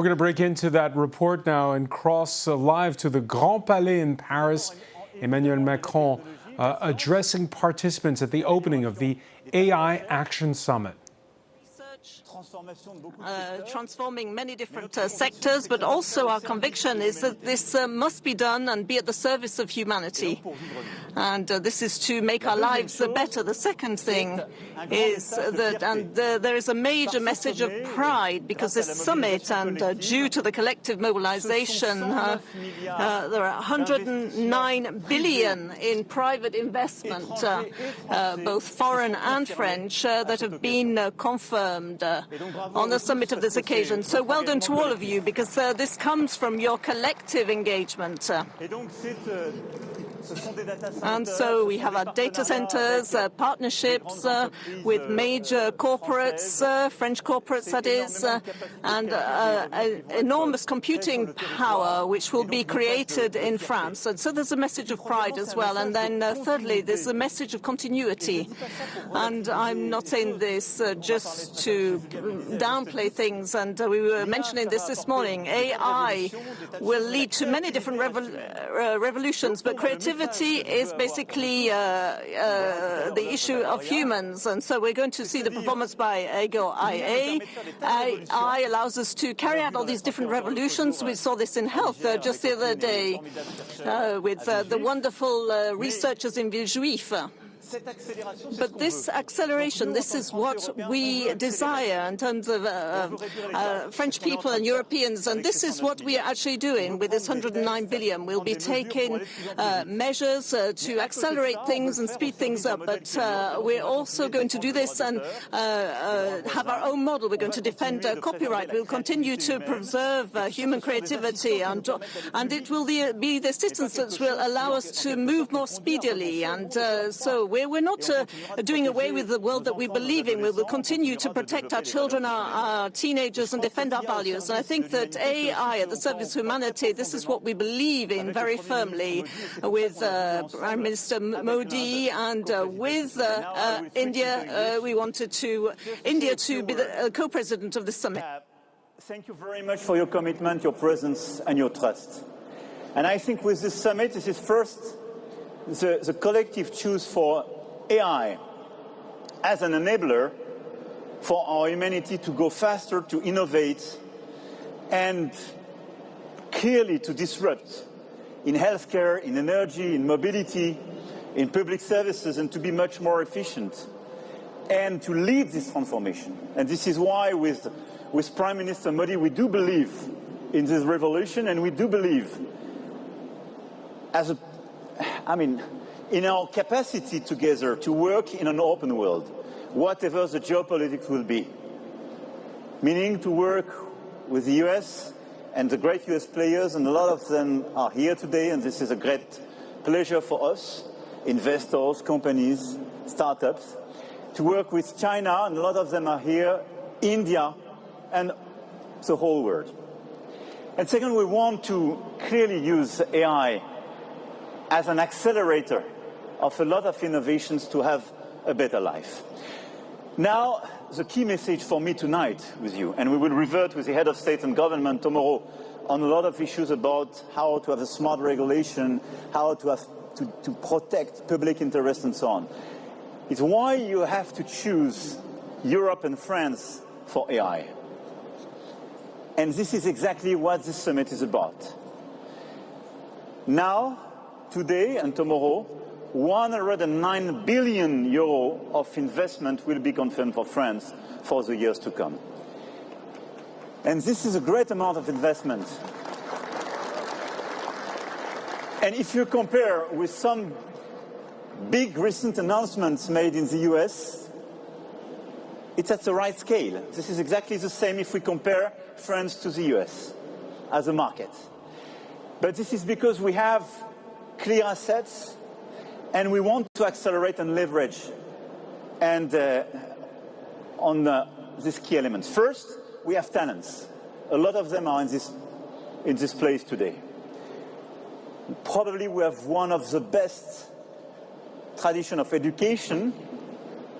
We're going to break into that report now and cross live to the Grand Palais in Paris. Emmanuel Macron addressing participants at the opening of the AI Action Summit. Transforming many different sectors, but also our conviction is that this must be done and be at the service of humanity. And this is to make our lives better. The second thing is that there is a major message of pride because this summit, and due to the collective mobilization, there are 109 billion in private investment, both foreign and French, that have been confirmed on the summit of this occasion. So well done to all of you, because this comes from your collective engagement. And so we have our data centers, partnerships with major corporates, French corporates that is, and enormous computing power which will be created in France. And so there's a message of pride as well. And then thirdly, there's a message of continuity. And I'm not saying this just to downplay things, and we were mentioning this morning. AI will lead to many different revolutions, but creativity is basically the issue of humans, and so we're going to see the performance by AI. AI allows us to carry out all these different revolutions. We saw this in health just the other day with the wonderful researchers in Villejuif. But this acceleration, this is what we desire in terms of French people and Europeans, and this is what we are actually doing with this 109 billion. We'll be taking measures to accelerate things and speed things up, but we're also going to do this and have our own model. We're going to defend copyright. We'll continue to preserve human creativity, and it will be the assistance that will allow us to move more speedily. And so we're not doing away with the world that we believe in. We will continue to protect our children, our teenagers, and defend our values. And I think that AI at the service of humanity, this is what we believe in very firmly with Prime Minister Modi and with India. We wanted India to be the co-president of the summit. Thank you very much for your commitment, your presence, and your trust. And I think with this summit, this is first the collective choose for AI as an enabler for our humanity to go faster, to innovate, and clearly to disrupt in healthcare, in energy, in mobility, in public services, and to be much more efficient, and to lead this transformation. And this is why with Prime Minister Modi, we do believe in this revolution, and we do believe in our capacity together to work in an open world, whatever the geopolitics will be. Meaning to work with the US and the great US players, and a lot of them are here today, and this is a great pleasure for us, investors, companies, startups, to work with China, and a lot of them are here, India, and the whole world. And second, we want to clearly use AI as an accelerator of a lot of innovations to have a better life. Now, the key message for me tonight with you, and we will revert with the head of state and government tomorrow on a lot of issues about how to have a smart regulation, how to have to protect public interest and so on, is why you have to choose Europe and France for AI. And this is exactly what this summit is about. Now, today and tomorrow, 109 billion euro of investment will be confirmed for France for the years to come. And this is a great amount of investment. And if you compare with some big recent announcements made in the US, it's at the right scale. This is exactly the same if we compare France to the US as a market. But this is because we have clear assets, and we want to accelerate and leverage on these key elements. First, we have talents. A lot of them are in this place today. Probably we have one of the best tradition of education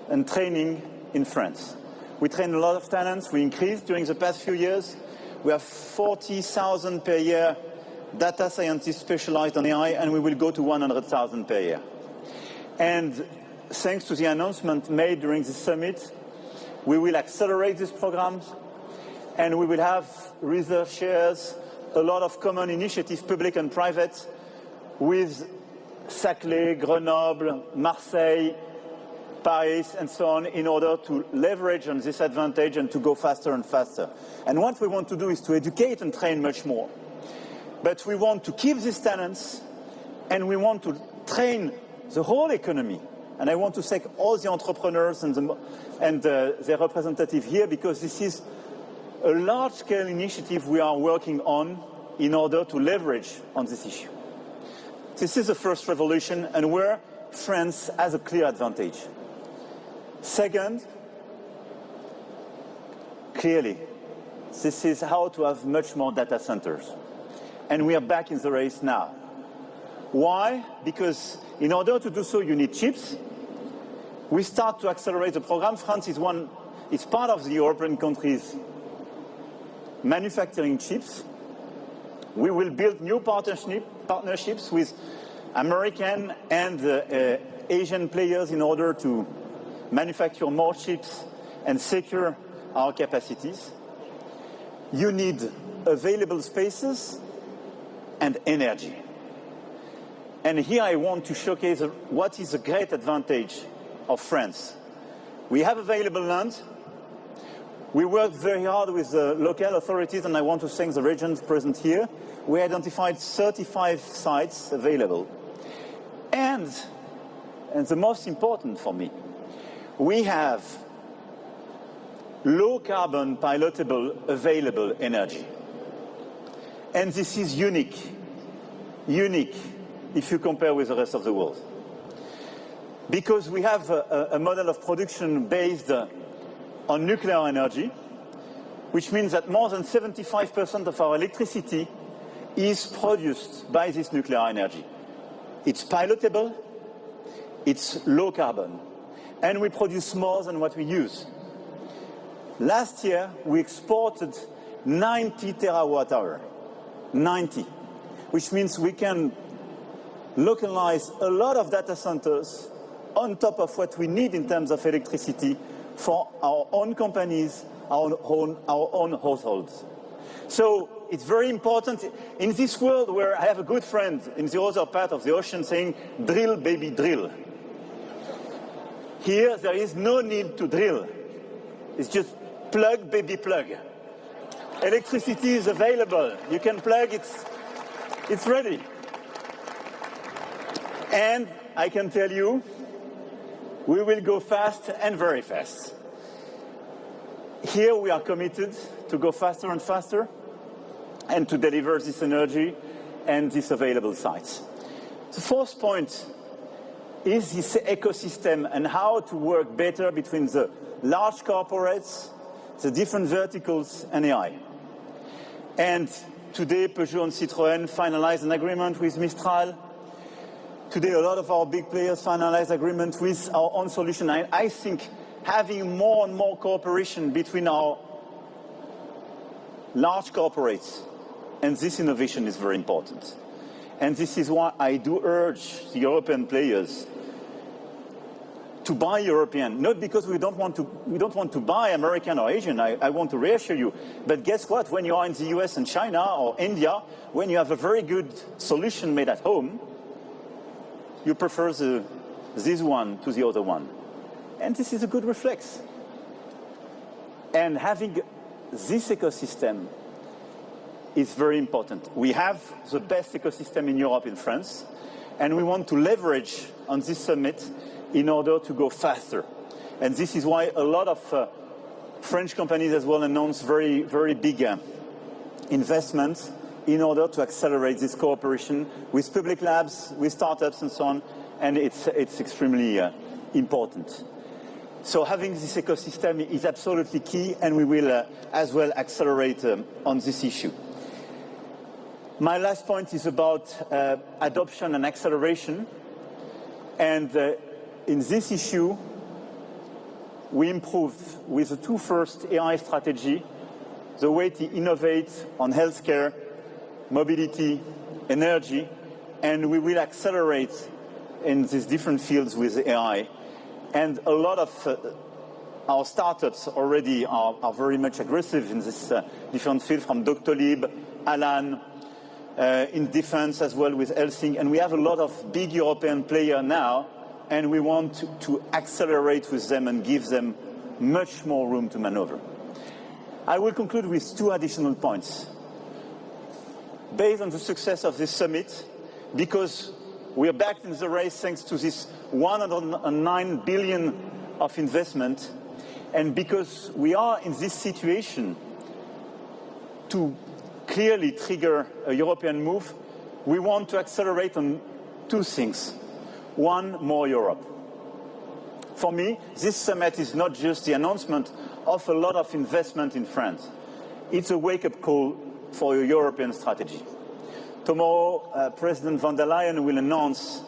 and training in France. We train a lot of talents. We increased during the past few years. We have 40,000 per year data scientists specialized on AI, and we will go to 100,000 per year. And thanks to the announcement made during the summit, we will accelerate these programs, and we will have researchers, a lot of common initiatives, public and private, with Saclay, Grenoble, Marseille, Paris, and so on, in order to leverage on this advantage and to go faster and faster. And what we want to do is to educate and train much more. But we want to keep these talents, and we want to train the whole economy. And I want to thank all the entrepreneurs and their representatives here, because this is a large-scale initiative we are working on in order to leverage on this issue. This is the first revolution, and where France has a clear advantage. Second, clearly, this is how to have much more data centers. And we are back in the race now. Why? Because in order to do so, you need chips. We start to accelerate the program. France is part of the European countries manufacturing chips. We will build new partnerships with American and Asian players in order to manufacture more chips and secure our capacities. You need available spaces and energy. And here I want to showcase what is a great advantage of France. We have available land. We work very hard with the local authorities, and I want to thank the regions present here. We identified 35 sites available. And the most important for me, we have low carbon pilotable available energy. And this is unique if you compare with the rest of the world. Because we have a model of production based on nuclear energy, which means that more than 75% of our electricity is produced by this nuclear energy. It's pilotable, it's low carbon, and we produce more than what we use. Last year, we exported 90 terawatt hour. 90, which means we can localize a lot of data centers on top of what we need in terms of electricity for our own companies, our own households. So it's very important in this world where I have a good friend in the other part of the ocean saying, drill, baby, drill. Here, there is no need to drill. It's just plug, baby, plug. Electricity is available. You can plug, it's ready. And I can tell you, we will go fast and very fast. Here we are committed to go faster and faster and to deliver this energy and these available sites. The fourth point is this ecosystem and how to work better between the large corporates, the different verticals, and AI. And today, Peugeot and Citroën finalized an agreement with Mistral. Today, a lot of our big players finalized agreement with our own solution. I think having more and more cooperation between our large corporates and this innovation is very important. And this is why I do urge the European players to buy European, not because we don't want to buy American or Asian. I want to reassure you. But guess what? When you are in the US and China or India, when you have a very good solution made at home, you prefer this one to the other one. And this is a good reflex. And having this ecosystem is very important. We have the best ecosystem in Europe, in France, and we want to leverage on this summit in order to go faster. And this is why a lot of French companies as well announced very, very big investments in order to accelerate this cooperation with public labs, with startups and so on, and it's extremely important. So having this ecosystem is absolutely key, and we will as well accelerate on this issue. My last point is about adoption and acceleration. And in this issue, we improved with the two first AI strategy, the way to innovate on healthcare, mobility, energy, and we will accelerate in these different fields with AI. And a lot of our startups already are very much aggressive in this different field, from Doctolib, Alan, in defense as well with Helsing. And we have a lot of big European players now, and we want to accelerate with them and give them much more room to maneuver. I will conclude with two additional points. Based on the success of this summit, because we are back in the race thanks to this 109 billion of investment, and because we are in this situation to clearly trigger a European move, we want to accelerate on two things. One, more Europe. For me, this summit is not just the announcement of a lot of investment in France. It's a wake-up call for a European strategy. Tomorrow, President von der Leyen will announce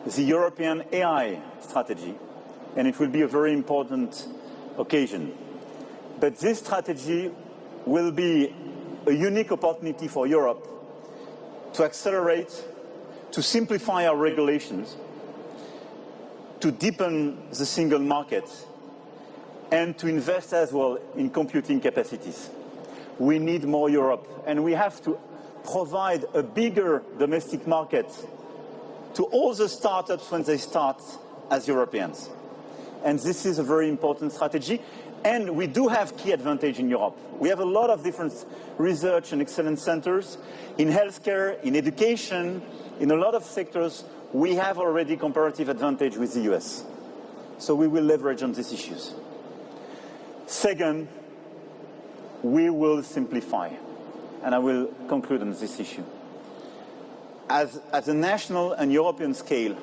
the European AI strategy, and it will be a very important occasion. But this strategy will be a unique opportunity for Europe to accelerate, to simplify our regulations, to deepen the single market, and to invest as well in computing capacities. We need more Europe, and we have to provide a bigger domestic market to all the startups when they start as Europeans. And this is a very important strategy. And we do have key advantage in Europe. We have a lot of different research and excellence centers in healthcare, in education, in a lot of sectors. We have already comparative advantage with the US. So we will leverage on these issues. Second, we will simplify. And I will conclude on this issue. At a national and European scale,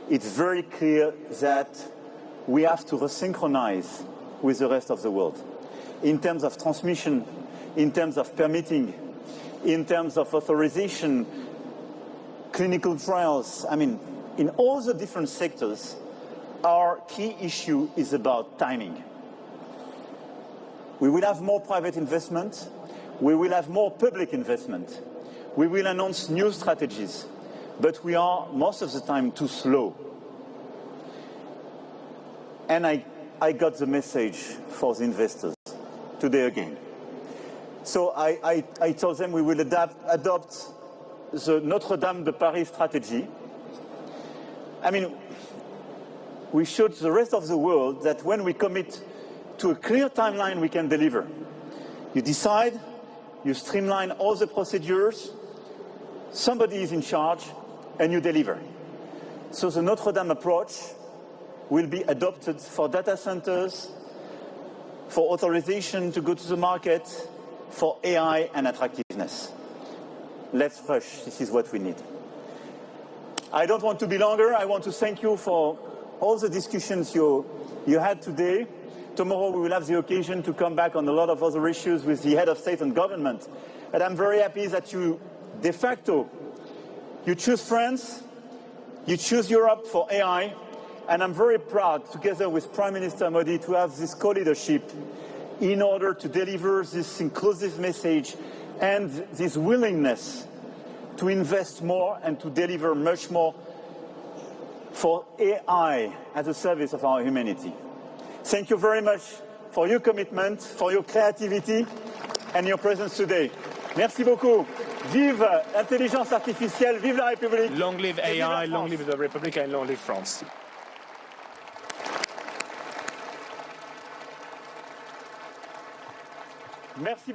it's very clear that we have to resynchronize with the rest of the world. In terms of transmission, in terms of permitting, in terms of authorization, clinical trials, I mean, in all the different sectors, our key issue is about timing. We will have more private investment. We will have more public investment. We will announce new strategies, but we are most of the time too slow. And I got the message for the investors today again. So I told them we will adopt the Notre Dame de Paris strategy. I mean, we showed the rest of the world that when we commit to a clear timeline, we can deliver. You decide, you streamline all the procedures, somebody is in charge, and you deliver. So the Notre Dame approach will be adopted for data centers, for authorization to go to the market, for AI and attractiveness. Let's rush. This is what we need. I don't want to be longer. I want to thank you for all the discussions you had today. Tomorrow we will have the occasion to come back on a lot of other issues with the head of state and government. And I'm very happy that you, de facto, you choose France, you choose Europe for AI, and I'm very proud, together with Prime Minister Modi, to have this co-leadership in order to deliver this inclusive message and this willingness to invest more and to deliver much more for AI at the service of our humanity. Thank you very much for your commitment, for your creativity and your presence today. Merci beaucoup. Vive l'intelligence artificielle, vive la République. Long live AI, long live the Republic, and long live France. Merci.